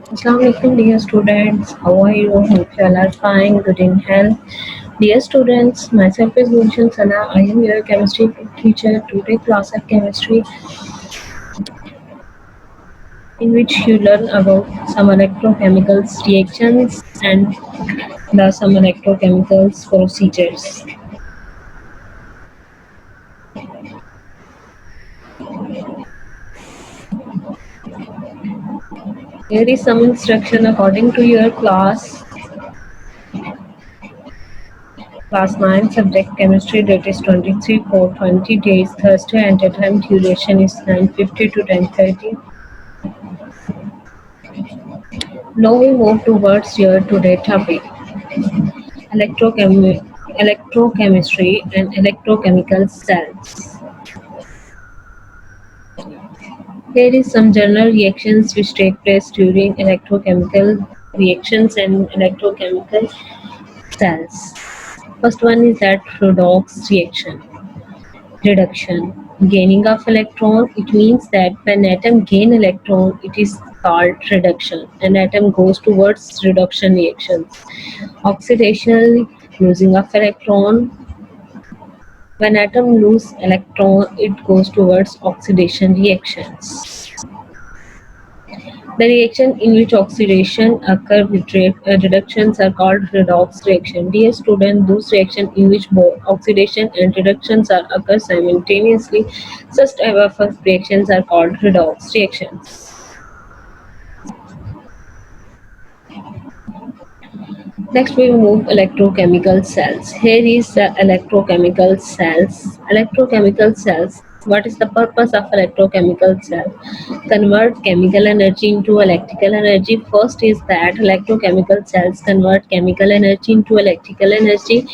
Assalamualaikum dear students, how are you? Hope you all are fine, good in health. Dear students, myself is Gulshan Sana. I am your chemistry teacher. Today class of chemistry in which you learn about some electrochemicals reactions and the some electrochemicals procedures. Here is some instruction according to your class 9 subject chemistry. Date is 23 for 20 days Thursday and the time duration is 9:50 to 10:30. Now we move towards your today topic, electrochem- electrochemistry and electrochemical cells. Here is some general reactions which take place during electrochemical reactions and electrochemical cells. First one is that redox reaction. Reduction. Gaining of electron, it means that when atom gain electron, it is called reduction. An atom goes towards reduction reactions. Oxidation, losing of electron. When atom lose electron, it goes towards oxidation reactions. The reaction in which oxidation occur with reductions are called redox reaction. Dear student, those reactions in which both oxidation and reductions are occur simultaneously, such type of reactions are called redox reactions. Next we move electrochemical cells. Here is the electrochemical cells. Electrochemical cells. What is the purpose of electrochemical cell? Convert chemical energy into electrical energy. First is that electrochemical cells convert chemical energy into electrical energy.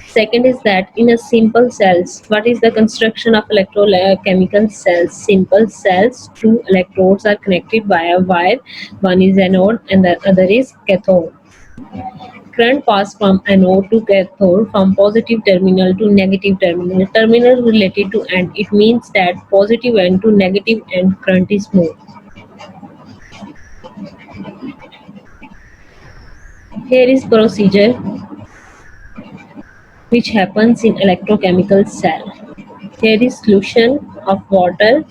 Second is that in a simple cells, what is the construction of electrochemical cells? Simple cells, two electrodes are connected by a wire. One is anode and the other is cathode. Current pass from anode to cathode, from positive terminal to negative terminal. Terminal related to end. It means that positive end to negative end current is moved. Here is procedure which happens in electrochemical cell. Here is solution of water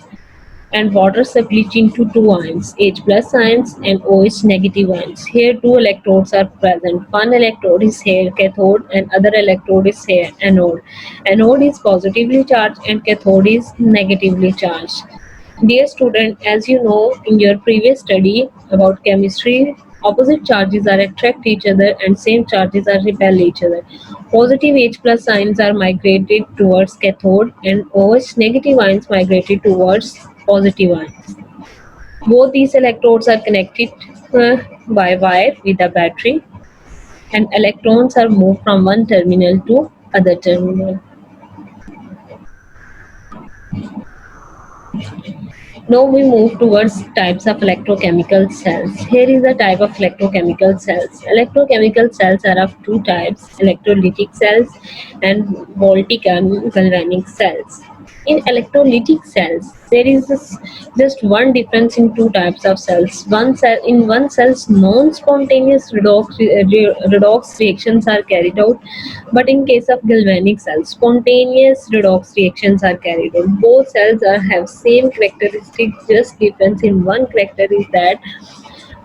and water split into two ions, H plus ions and OH negative ions. Here two electrodes are present. One electrode is here cathode and other electrode is here anode. Anode is positively charged and cathode is negatively charged. Dear student, as you know in your previous study about chemistry, opposite charges are attract each other and same charges are repel each other. Positive H plus ions are migrated towards cathode and OH negative ions migrated towards positive ions. Both these electrodes are connected by wire with a battery and electrons are moved from one terminal to other terminal. Now we move towards types of electrochemical cells. Here is the type of electrochemical cells. Electrochemical cells are of two types, electrolytic cells and voltaic and galvanic cells. In electrolytic cells, there is just one difference in two types of cells. One cells, non-spontaneous redox reactions are carried out, but in case of galvanic cells, spontaneous redox reactions are carried out. Both cells have same characteristics. Just difference in one character is that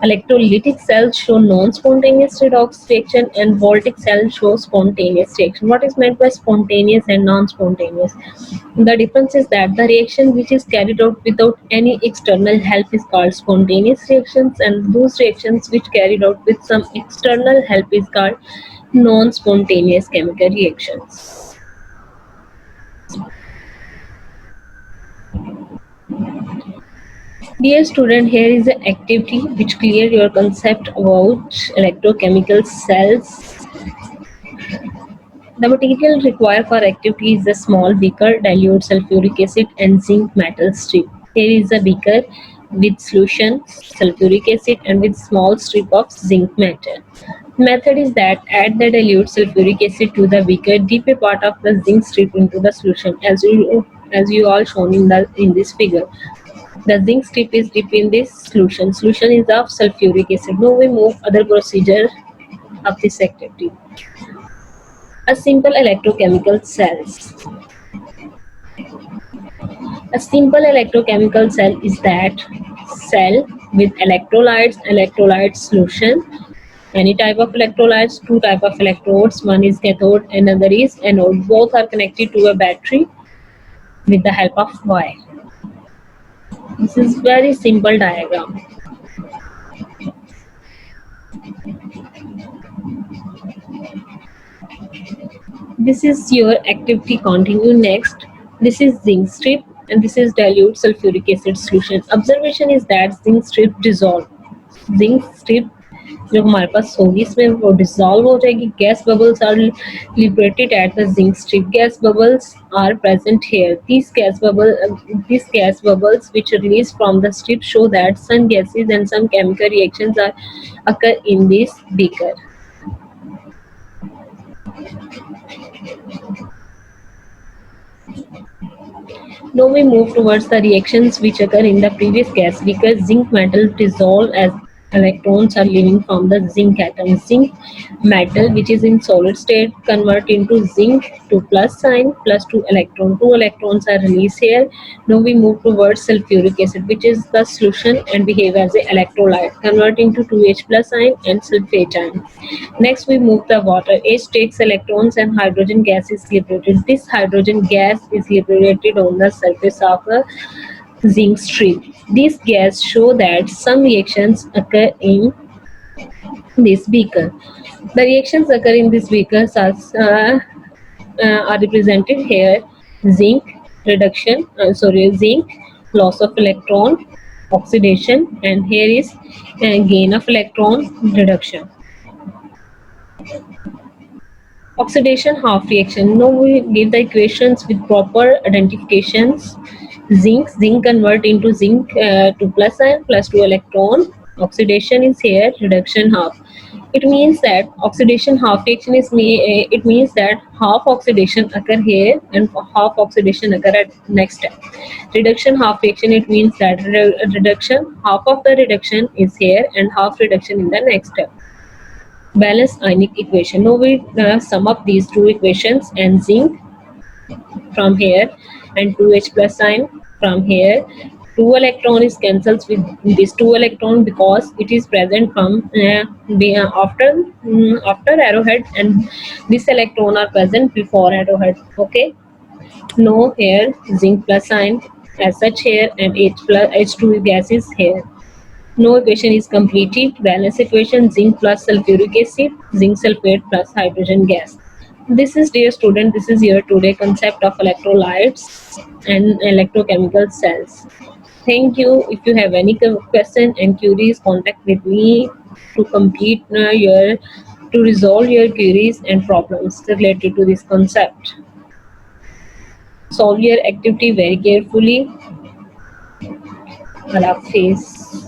electrolytic cells show non-spontaneous redox reaction and voltaic cells show spontaneous reaction. What is meant by spontaneous and non-spontaneous? The difference is that the reaction which is carried out without any external help is called spontaneous reactions, and those reactions which carried out with some external help is called non-spontaneous chemical reactions. Dear student, here is the activity which clear your concept about electrochemical cells. The material required for activity is a small beaker, dilute sulfuric acid and zinc metal strip. Here is a beaker with solution, sulfuric acid and with small strip of zinc metal. Method is that add the dilute sulfuric acid to the beaker, dip a part of the zinc strip into the solution as you all shown in this figure. The zinc strip is dipped in this solution. Solution is of sulfuric acid. Now we move other procedure of this activity. A simple electrochemical cells. A simple electrochemical cell is that cell with electrolyte solution. Any type of electrolytes, two type of electrodes, one is cathode, another is anode. Both are connected to a battery with the help of wire. This is very simple diagram. This is your activity continue next. This is zinc strip and this is dilute sulfuric acid solution. Observation is that zinc strip dissolve. Zinc strip जो हमारे पास होगी इसमें वो dissolve हो जाएगी. Gas bubbles are liberated at the zinc strip. Gas bubbles are present here. These gas bubbles which release from the strip show that some gases and some chemical reactions are occur in this beaker. Now we move towards the reactions which occur in the previous gas beaker. Zinc metal dissolve as electrons are leaving from the zinc atom. Zinc metal which is in solid state convert into zinc to plus sign plus 2 electron. 2 electrons are released here. Now we move towards sulfuric acid which is the solution and behave as a electrolyte. Convert into 2H plus ion and sulfate ion. Next we move the water. H takes electrons and hydrogen gas is liberated. This hydrogen gas is liberated on the surface of a zinc strip. These gas show that some reactions occur in this beaker. The reactions occur in this beaker are represented here. Zinc reduction, zinc loss of electron, oxidation, and here is gain of electron reduction. Oxidation half reaction. Now we give the equations with proper identifications. Zinc convert into zinc to plus ion plus 2 electron. Oxidation is here, reduction half. It means that oxidation half reaction is it means that half oxidation occur here and half oxidation occur at next step. Reduction half reaction, it means that reduction half of the reduction is here and half reduction in the next step. Balanced ionic equation. Now we sum up these two equations and zinc from here and 2H plus sign from here. 2 electron is cancels with this 2 electron because it is present from after arrowhead and this electron are present before arrowhead. Okay. No here zinc plus sign as such here and H2 gas is here. No equation is completed. Balance equation zinc plus sulfuric acid, zinc sulfate plus hydrogen gas. This is, dear student, this is your today concept of electrolytes and electrochemical cells. Thank you. If you have any question and queries, contact with me to complete to resolve your queries and problems related to this concept. Solve your activity very carefully. Allah Hafiz.